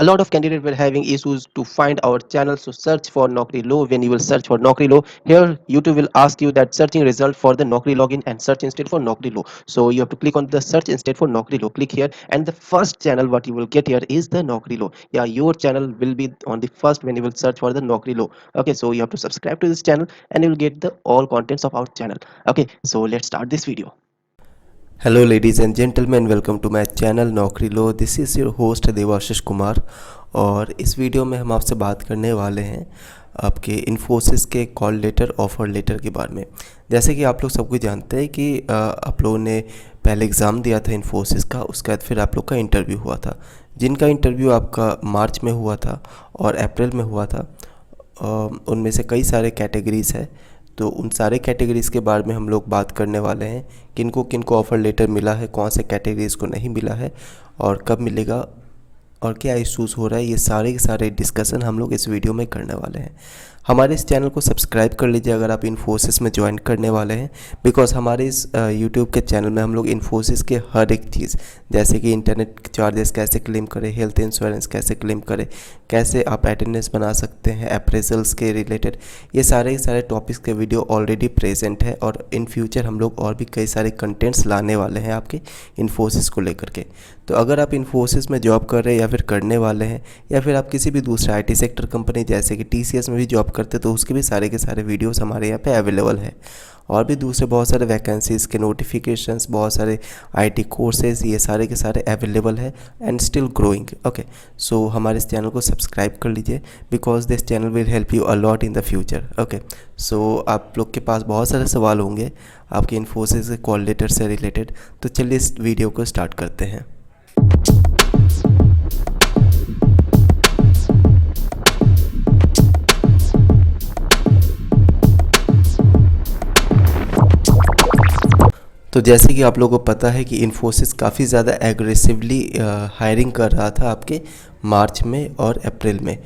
A lot of candidates were having issues to find our channel, so search for Naukri Low. When you will search for Naukri Low, here YouTube will ask you that searching result for the Naukri login and search instead for Naukri Low. So you have to click on the search instead for Naukri Low. Click here, and the first channel what you will get here is the Naukri Low. Yeah, your channel will be on the first when you will search for the Naukri Low. Okay, so you have to subscribe to this channel and you will get the all contents of our channel. Okay, so let's start this video. Hello ladies and gentleman, welcome to my channel Naukri Lo. This is your host Devashish Kumar. और इस video में हम आपसे बात करने वाले हैं आपके इन्फोसिस के कॉल लेटर, ऑफ़र लेटर के बारे में। जैसे कि आप लोग सब कुछ जानते हैं कि आप लोगों ने पहले एग्ज़ाम दिया था इन्फोसिस का, उसके बाद फिर आप लोग का इंटरव्यू हुआ था। जिनका इंटरव्यू आपका मार्च में हुआ था और अप्रैल में हुआ था, उनमें से कई सारे कैटेगरीज़ है। तो उन सारे कैटेगरीज़ के बारे में हम लोग बात करने वाले हैं, किनको किनको ऑफ़र लेटर मिला है, कौन से कैटेगरीज़ को नहीं मिला है और कब मिलेगा और क्या इश्यूज़ हो रहा है। ये सारे के सारे डिस्कशन हम लोग इस वीडियो में करने वाले हैं। हमारे इस चैनल को सब्सक्राइब कर लीजिए अगर आप इन्फोसिस में ज्वाइन करने वाले हैं, बिकॉज़ हमारे इस यूट्यूब के चैनल में हम लोग इन्फोसिस के हर एक चीज़, जैसे कि इंटरनेट चार्जेस कैसे क्लेम करें, हेल्थ इंश्योरेंस कैसे क्लेम करें, कैसे आप अटेंडेंस बना सकते हैं, अप्रेजल्स के रिलेटेड, ये सारे के सारे टॉपिक्स के वीडियो ऑलरेडी प्रेजेंट है। और इन फ्यूचर हम लोग और भी कई सारे कंटेंट्स लाने वाले हैं आपके इन्फोसिस को लेकर के। तो अगर आप इन्फोसिस में जॉब कर रहे हैं या फिर करने वाले हैं, या फिर आप किसी भी दूसरे IT सेक्टर कंपनी जैसे कि TCS में भी जॉब करते, तो उसके भी सारे के सारे वीडियोस हमारे यहाँ पे अवेलेबल है। और भी दूसरे बहुत सारे वैकेंसीज़ के नोटिफिकेशंस, बहुत सारे IT कोर्सेज, ये सारे के सारे अवेलेबल है and still growing. Okay, so हमारे इस चैनल को सब्सक्राइब कर लीजिए, because this channel will help you a lot in the future. Okay, so आप लोग के पास बहुत सारे सवाल होंगे आपके इन्फोसिस के कॉल लेटर से रिलेटेड, तो चलिए इस वीडियो को स्टार्ट करते हैं। तो जैसे कि आप लोगों को पता है कि इन्फोसिस काफ़ी ज़्यादा एग्रेसिवली हायरिंग कर रहा था आपके मार्च में और अप्रैल में।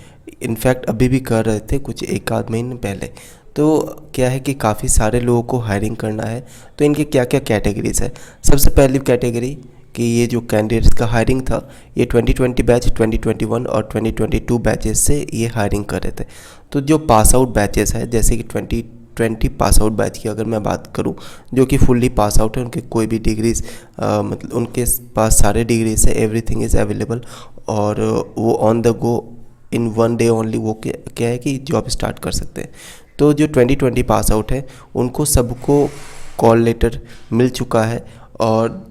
इनफैक्ट अभी भी कर रहे थे कुछ एक आध महीने पहले। तो क्या है कि काफ़ी सारे लोगों को हायरिंग करना है। तो इनके क्या क्या कैटेगरीज है। सबसे पहली कैटेगरी कि ये जो कैंडिडेट्स का हायरिंग था, ये 2020 बैच, 2021 और 2022 बैचेस से ये हायरिंग कर रहे थे। तो जो पास आउट बैचेस है, जैसे कि 2020 पास आउट बैच की अगर मैं बात करूं, जो कि फुल्ली पास आउट है, उनके कोई भी डिग्रीज मतलब उनके पास सारे डिग्रीज है, एवरीथिंग इज़ अवेलेबल, और वो on the go in one day only वो क्या है कि जॉब स्टार्ट कर सकते हैं। तो जो 2020 पास आउट है उनको सबको कॉल लेटर मिल चुका है, और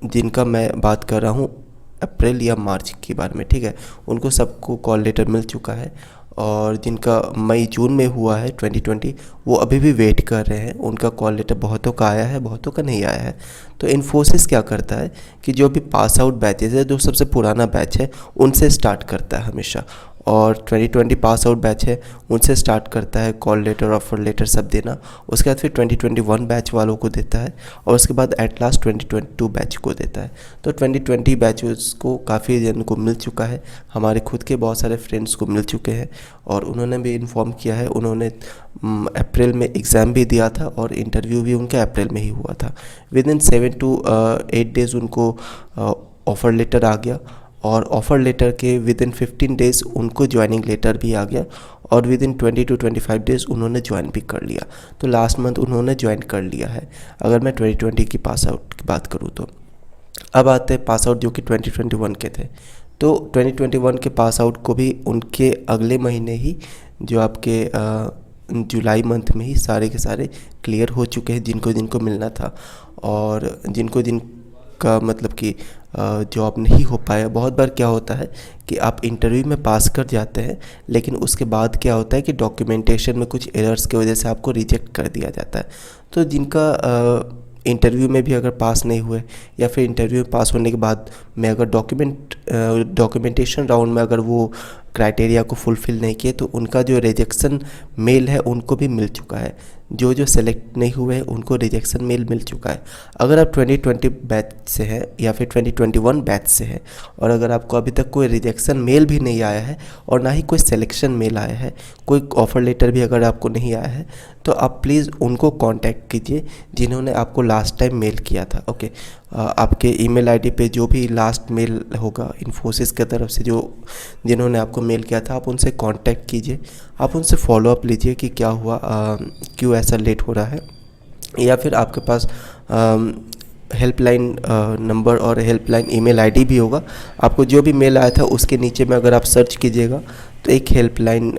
जिनका मैं बात कर रहा हूँ अप्रैल या मार्च के बारे में, ठीक है, उनको सबको कॉल लेटर मिल चुका है। और जिनका मई जून में हुआ है 2020, वो अभी भी वेट कर रहे हैं। उनका कॉल लेटर बहुतों का आया है, बहुतों का नहीं आया है। तो इन्फोसिस क्या करता है कि जो भी पास आउट बैचेज है, जो सबसे पुराना बैच है, उनसे स्टार्ट करता है हमेशा। और 2020 पास आउट बैच है, उनसे स्टार्ट करता है कॉल लेटर, ऑफर लेटर सब देना। उसके बाद फिर 2021 बैच वालों को देता है, और उसके बाद एट लास्ट 2022 बैच को देता है। तो 2020 बैच को काफ़ी जन को मिल चुका है। हमारे खुद के बहुत सारे फ्रेंड्स को मिल चुके हैं, और उन्होंने भी इन्फॉर्म किया है। उन्होंने अप्रैल में एग्ज़ाम भी दिया था और इंटरव्यू भी उनका अप्रैल में ही हुआ था। विद इन 7 to 8 डेज़ उनको ऑफ़र लेटर आ गया, और ऑफ़र लेटर के विद इन 15 डेज़ उनको ज्वाइनिंग लेटर भी आ गया, और विद इन 20 to 25 डेज़ उन्होंने ज्वाइन भी कर लिया। तो लास्ट मंथ उन्होंने ज्वाइन कर लिया है, अगर मैं 2020 की पास आउट की बात करूँ तो। अब आते हैं पास आउट जो कि 2021 के थे। तो 2021 के पास आउट को भी उनके अगले महीने ही, जो आपके जुलाई मंथ में ही सारे के सारे क्लियर हो चुके हैं, जिनको जिनको मिलना था। और जिनको जिनका मतलब कि जॉब नहीं हो पाया। बहुत बार क्या होता है कि आप इंटरव्यू में पास कर जाते हैं, लेकिन उसके बाद क्या होता है कि डॉक्यूमेंटेशन में कुछ एरर्स की वजह से आपको रिजेक्ट कर दिया जाता है। तो जिनका इंटरव्यू में भी अगर पास नहीं हुए, या फिर इंटरव्यू में पास होने के बाद में अगर डॉक्यूमेंटेशन राउंड में अगर वो क्राइटेरिया को फुलफ़िल नहीं किए, तो उनका जो रिजेक्शन मेल है उनको भी मिल चुका है। जो सेलेक्ट नहीं हुए हैं उनको रिजेक्शन मेल मिल चुका है। अगर आप 2020 बैच से हैं या फिर 2021 बैच से हैं, और अगर आपको अभी तक कोई रिजेक्शन मेल भी नहीं आया है और ना ही कोई सिलेक्शन मेल आया है, कोई ऑफ़र लेटर भी अगर आपको नहीं आया है, तो आप प्लीज़ उनको कांटेक्ट कीजिए जिन्होंने आपको लास्ट टाइम मेल किया था। ओके, आपके ईमेल आईडी पे जो भी लास्ट मेल होगा इन्फोसिस की तरफ से, जो जिन्होंने आपको मेल किया था, आप उनसे कांटेक्ट कीजिए, आप उनसे फॉलो अप लीजिए कि क्या हुआ, क्यों ऐसा लेट हो रहा है। या फिर आपके पास हेल्पलाइन नंबर और हेल्पलाइन ईमेल आईडी भी होगा। आपको जो भी मेल आया था उसके नीचे में अगर आप सर्च कीजिएगा तो एक हेल्पलाइन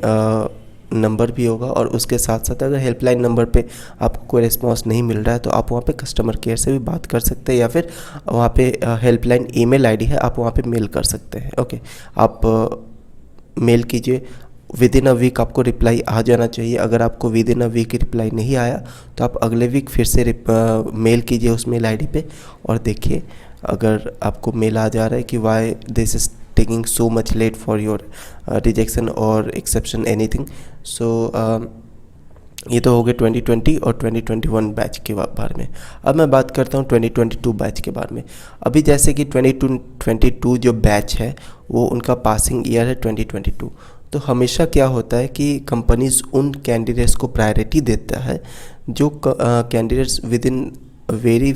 नंबर भी होगा, और उसके साथ साथ अगर हेल्पलाइन नंबर पे आपको कोई रिस्पांस नहीं मिल रहा है तो आप वहाँ पे कस्टमर केयर से भी बात कर सकते हैं, या फिर वहाँ पे हेल्पलाइन ईमेल आईडी है, आप वहाँ पे मेल कर सकते हैं। ओके, आप मेल कीजिए, विद इन अ वीक आपको रिप्लाई आ जाना चाहिए। अगर आपको within a week reply नहीं आया तो आप अगले वीक फिर से मेल कीजिए उस मेल आईडी पे, और देखिए अगर आपको मेल आ जा रहा है कि why this is taking so much late for your rejection और एक्सेप्शन एनीथिंग। सो ये तो हो गए 2020 और 2021 बैच के बारे में। अब मैं बात करता हूँ 2022 बैच के बारे में। अभी जैसे कि 2022 जो बैच है वो उनका पासिंग ईयर है 2022। तो हमेशा क्या होता है कि कंपनीज उन कैंडिडेट्स को प्रायोरिटी देता है जो कैंडिडेट्स विद इन वेरी,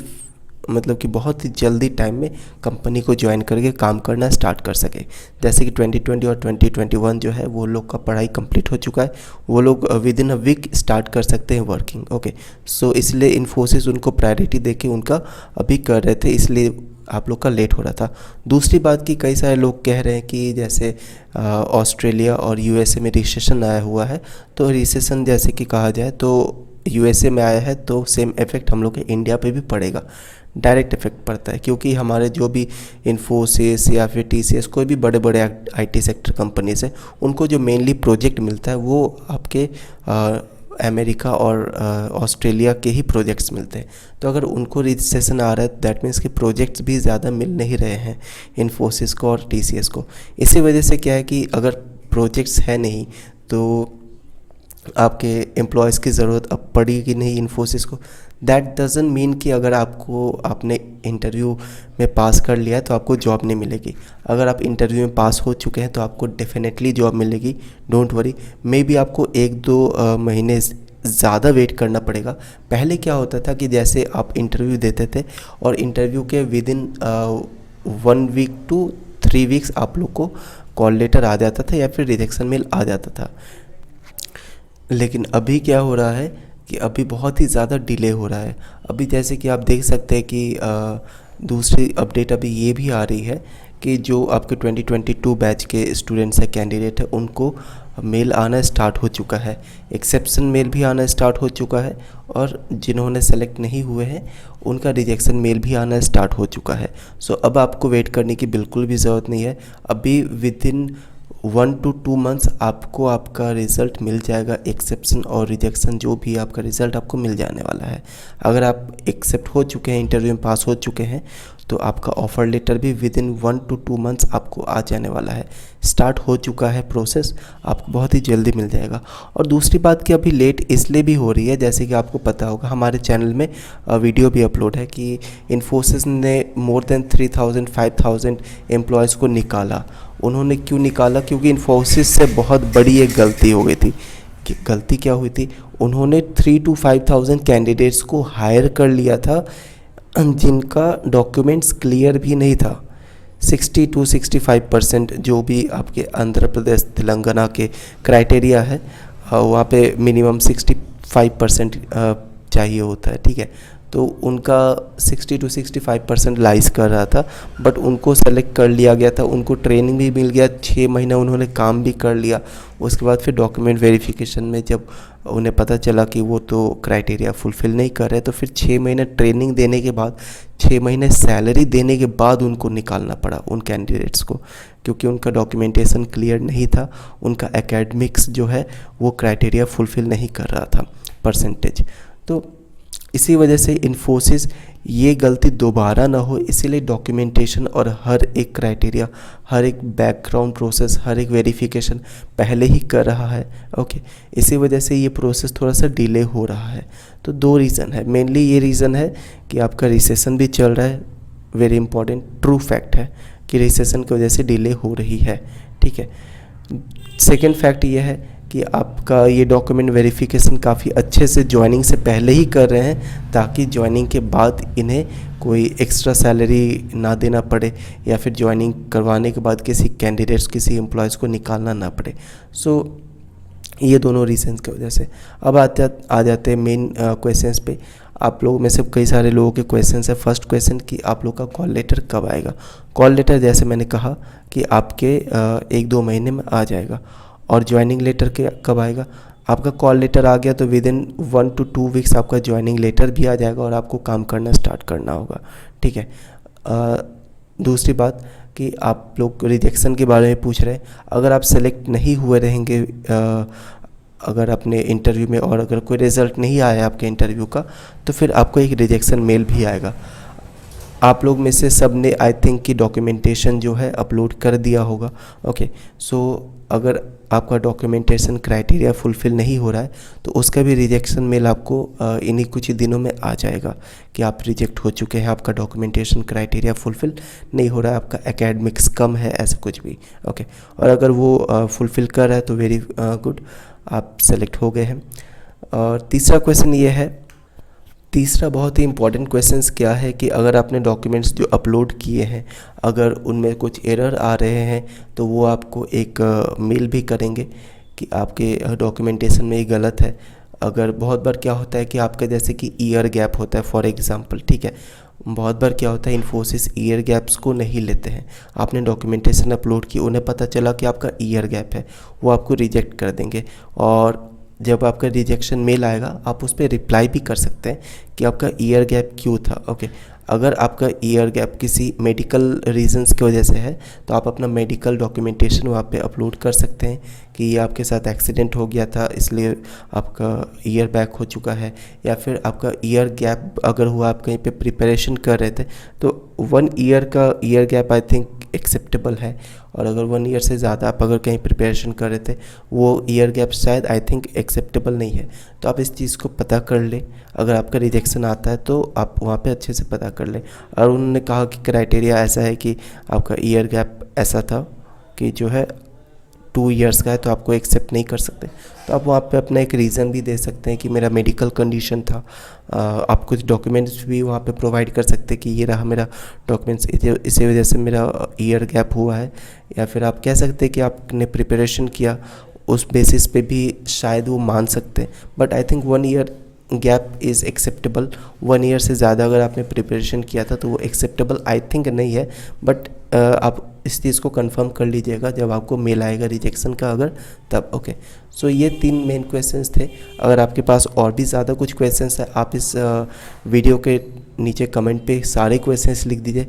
मतलब कि बहुत ही जल्दी टाइम में कंपनी को ज्वाइन करके काम करना स्टार्ट कर सके। जैसे कि 2020 और 2021 जो है वो लोग का पढ़ाई कंप्लीट हो चुका है, वो लोग within a week start कर सकते हैं वर्किंग। ओके, सो इसलिए इन्फोसिस उनको प्रायोरिटी देके उनका अभी कर रहे थे, इसलिए आप लोग का लेट हो रहा था। दूसरी बात कि कई सारे लोग कह रहे हैं कि जैसे ऑस्ट्रेलिया और यूएसए में रिसेशन आया हुआ है, तो रिसेशन जैसे कि कहा जाए तो यूएसए में आया है तो सेम इफेक्ट हम लोग के इंडिया पे भी पड़ेगा, डायरेक्ट इफेक्ट पड़ता है, क्योंकि हमारे जो भी इन्फोसिस या फिर टीसीएस कोई भी बड़े बड़े आईटी सेक्टर कंपनीज हैं, उनको जो मेनली प्रोजेक्ट मिलता है वो आपके अमेरिका और ऑस्ट्रेलिया के ही प्रोजेक्ट्स मिलते हैं। तो अगर उनको रिसेशन आ रहा है दैट मीन्स कि प्रोजेक्ट्स भी ज़्यादा मिल नहीं रहे हैं इन्फोसिस को और टीसीएस को। इसी वजह से क्या है कि अगर प्रोजेक्ट्स है नहीं तो आपके एम्प्लॉयज़ की ज़रूरत अब पड़ेगी नहीं इन्फोसिस को। दैट डजंट मीन कि अगर आपने इंटरव्यू में पास कर लिया है तो आपको जॉब नहीं मिलेगी। अगर आप इंटरव्यू में पास हो चुके हैं तो आपको डेफिनेटली जॉब मिलेगी, डोंट वरी। मे बी आपको 1-2 महीने ज़्यादा वेट करना पड़ेगा। पहले क्या होता था कि जैसे आप इंटरव्यू देते थे और इंटरव्यू के within 1 week to 3 weeks आप लोग को कॉल लेटर आ जाता था या फिर रिजेक्शन मेल आ जाता था। लेकिन अभी क्या हो रहा है कि अभी बहुत ही ज़्यादा डिले हो रहा है। अभी जैसे कि आप देख सकते हैं कि दूसरी अपडेट अभी ये भी आ रही है कि जो आपके 2022 बैच के स्टूडेंट्स हैं, कैंडिडेट हैं, उनको मेल आना स्टार्ट हो चुका है, एक्सेप्शन मेल भी आना स्टार्ट हो चुका है, और जिन्होंने सेलेक्ट नहीं हुए हैं उनका रिजेक्शन मेल भी आना स्टार्ट हो चुका है। सो अब आपको वेट करने की बिल्कुल भी ज़रूरत नहीं है। अभी विद इन 1 to 2 मंथ्स आपको आपका रिज़ल्ट मिल जाएगा। एक्सेप्शन और रिजेक्शन जो भी आपका रिज़ल्ट आपको मिल जाने वाला है। अगर आप एक्सेप्ट हो चुके हैं, इंटरव्यू में पास हो चुके हैं, तो आपका ऑफ़र लेटर भी विद इन 1 to 2 मंथ्स आपको आ जाने वाला है। स्टार्ट हो चुका है प्रोसेस, आपको बहुत ही जल्दी मिल जाएगा। और दूसरी बात कि अभी लेट इसलिए भी हो रही है, जैसे कि आपको पता होगा हमारे चैनल में वीडियो भी अपलोड है कि इन्फोसिस ने मोर देन 3000-5000 एम्प्लॉयज़ को निकाला। उन्होंने क्यों निकाला? क्योंकि इन्फोसिस से बहुत बड़ी एक गलती हो गई थी। कि गलती क्या हुई थी? उन्होंने 3 to 5000 कैंडिडेट्स को हायर कर लिया था जिनका डॉक्यूमेंट्स क्लियर भी नहीं था। 60 to 65% जो भी आपके आंध्र प्रदेश तेलंगाना के क्राइटेरिया है, वहाँ पे मिनिमम 65% चाहिए होता है, ठीक है। तो उनका 60 to 65% लाइज कर रहा था, बट उनको सेलेक्ट कर लिया गया था, उनको ट्रेनिंग भी मिल गया, 6 महीना उन्होंने काम भी कर लिया। उसके बाद फिर डॉक्यूमेंट वेरिफिकेशन में जब उन्हें पता चला कि वो तो क्राइटेरिया फुलफ़िल नहीं कर रहे, तो फिर 6 महीने ट्रेनिंग देने के बाद, 6 महीने सैलरी देने के बाद उनको निकालना पड़ा उन कैंडिडेट्स को, क्योंकि उनका डॉक्यूमेंटेशन क्लियर नहीं था, उनका एकेडमिक्स जो है वो क्राइटेरिया फुलफ़िल नहीं कर रहा था परसेंटेज। तो इसी वजह से इन्फोसिस ये गलती दोबारा ना हो, इसीलिए डॉक्यूमेंटेशन और हर एक क्राइटेरिया, हर एक बैकग्राउंड प्रोसेस, हर एक वेरिफिकेशन पहले ही कर रहा है। ओके, इसी वजह से ये प्रोसेस थोड़ा सा डिले हो रहा है। तो 2 रीज़न है, मेनली ये रीज़न है कि आपका रिसेशन भी चल रहा है, वेरी इंपॉर्टेंट ट्रू फैक्ट है कि रिसेशन की वजह से डिले हो रही है, ठीक है। सेकेंड फैक्ट ये है कि आपका ये डॉक्यूमेंट वेरिफिकेशन काफ़ी अच्छे से ज्वाइनिंग से पहले ही कर रहे हैं, ताकि ज्वाइनिंग के बाद इन्हें कोई एक्स्ट्रा सैलरी ना देना पड़े या फिर ज्वाइनिंग करवाने के बाद किसी कैंडिडेट्स किसी एम्प्लॉयज़ को निकालना ना पड़े। सो ये दोनों रीजंस की वजह से। अब आ जाते हैं मेन क्वेश्चंस पे। आप लोगों में से कई सारे लोगों के क्वेश्चंस है। फर्स्ट क्वेश्चन कि आप लोग का कॉल लेटर कब आएगा। कॉल लेटर जैसे मैंने कहा कि आपके 1-2 महीने में आ जाएगा। और ज्वाइनिंग लेटर के कब आएगा। आपका कॉल लेटर आ गया तो विद इन 1 to 2 वीक्स आपका ज्वाइनिंग लेटर भी आ जाएगा और आपको काम करना स्टार्ट करना होगा। ठीक है। दूसरी बात कि आप लोग रिजेक्शन के बारे में पूछ रहे हैं। अगर आप सेलेक्ट नहीं हुए रहेंगे अगर अपने इंटरव्यू में और अगर कोई रिज़ल्ट नहीं आया आपके इंटरव्यू का तो फिर आपको एक रिजेक्शन मेल भी आएगा। आप लोग में से सब ने आई थिंक कि डॉक्यूमेंटेशन जो है अपलोड कर दिया होगा। ओके, सो अगर आपका डॉक्यूमेंटेशन क्राइटेरिया फुलफ़िल नहीं हो रहा है तो उसका भी रिजेक्शन मेल आपको इन्हीं कुछ ही दिनों में आ जाएगा कि आप रिजेक्ट हो चुके हैं, आपका डॉक्यूमेंटेशन क्राइटेरिया फुलफ़िल नहीं हो रहा है, आपका एकेडमिक्स कम है, ऐसा कुछ भी। ओके, और अगर वो फुलफ़िल कर रहा है तो वेरी गुड, आप सेलेक्ट हो गए हैं। और तीसरा क्वेश्चन ये है, तीसरा बहुत ही इंपॉर्टेंट क्वेश्चंस क्या है कि अगर आपने डॉक्यूमेंट्स जो अपलोड किए हैं अगर उनमें कुछ एरर आ रहे हैं तो वो आपको एक मेल भी करेंगे कि आपके डॉक्यूमेंटेशन में ये गलत है। अगर बहुत बार क्या होता है कि आपका जैसे कि ईयर गैप होता है फॉर एग्जांपल, ठीक है, बहुत बार क्या होता है इन्फोसिस ईयर गैप्स को नहीं लेते हैं। आपने डॉक्यूमेंटेशन अपलोड की, उन्हें पता चला कि आपका ईयर गैप है, वो आपको रिजेक्ट कर देंगे। और जब आपका रिजेक्शन मेल आएगा आप उस पर रिप्लाई भी कर सकते हैं कि आपका ईयर गैप क्यों था। ओके, अगर आपका ईयर गैप किसी मेडिकल रीजंस की वजह से है तो आप अपना मेडिकल डॉक्यूमेंटेशन वहाँ पे अपलोड कर सकते हैं कि ये आपके साथ एक्सीडेंट हो गया था इसलिए आपका ईयर बैक हो चुका है। या फिर आपका ईयर गैप अगर हुआ, आप कहीं पे प्रिपरेशन कर रहे थे तो 1 ईयर का year gap I think acceptable है। और अगर 1 ईयर से ज़्यादा आप अगर कहीं प्रिपरेशन कर रहे थे वो ईयर गैप शायद आई थिंक एक्सेप्टेबल नहीं है। तो आप इस चीज़ को पता कर लें, अगर आपका रिजेक्शन आता है तो आप वहाँ पे अच्छे से पता कर लें। और उन्होंने कहा कि क्राइटेरिया ऐसा है कि आपका ईयर गैप ऐसा था कि जो है 2 ईयर्स का है तो आपको एक्सेप्ट नहीं कर सकते। तो आप वहाँ पे अपना एक रीज़न भी दे सकते हैं कि मेरा मेडिकल कंडीशन था। आप कुछ डॉक्यूमेंट्स भी वहाँ पे प्रोवाइड कर सकते हैं कि ये रहा मेरा डॉक्यूमेंट्स, इसी वजह से मेरा ईयर गैप हुआ है। या फिर आप कह सकते हैं कि आपने प्रिपरेशन किया, उस बेसिस पे भी शायद वो मान सकते हैं। But I think 1 year gap is acceptable. 1 year से ज़्यादा अगर आपने प्रिपरेशन किया था तो वो एक्सेप्टेबल आई थिंक नहीं है। बट आप इस चीज़ को कंफर्म कर लीजिएगा जब आपको मेल आएगा रिजेक्शन का अगर तब। ओके, सो ये 3 मेन क्वेश्चंस थे। अगर आपके पास और भी ज़्यादा कुछ क्वेश्चंस है आप इस वीडियो के नीचे कमेंट पे सारे क्वेश्चंस लिख दीजिए,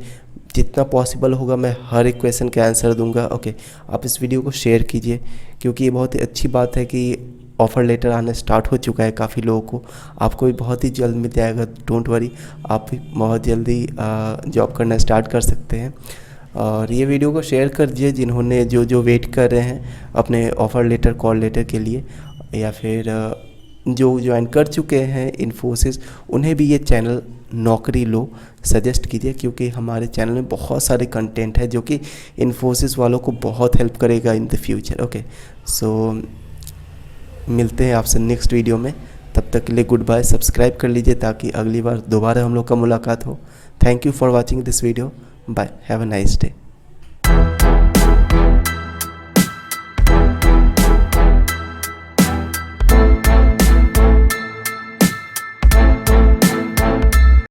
जितना पॉसिबल होगा मैं हर एक क्वेश्चन का आंसर दूंगा। ओके, आप इस वीडियो को शेयर कीजिए क्योंकि ये बहुत ही अच्छी बात है कि ऑफ़र लेटर आना स्टार्ट हो चुका है काफ़ी लोगों को। आपको भी बहुत ही जल्द मिल जाएगा, डोंट वरी, आप भी बहुत जल्दी जॉब करना स्टार्ट कर सकते हैं। और ये वीडियो को शेयर कर दीजिए जिन्होंने जो वेट कर रहे हैं अपने ऑफ़र लेटर कॉल लेटर के लिए, या फिर जो ज्वाइन कर चुके हैं इन्फोसिस उन्हें भी ये चैनल नौकरी लो सजेस्ट कीजिए क्योंकि हमारे चैनल में बहुत सारे कंटेंट है जो कि इन्फोसिस वालों को बहुत हेल्प करेगा इन द फ्यूचर। ओके, सो मिलते हैं आपसे नेक्स्ट वीडियो में, तब तक के लिए गुड बाय। सब्सक्राइब कर लीजिए ताकि अगली बार दोबारा हम लोग का मुलाकात हो। Thank you for watching this video, bye, have a nice day.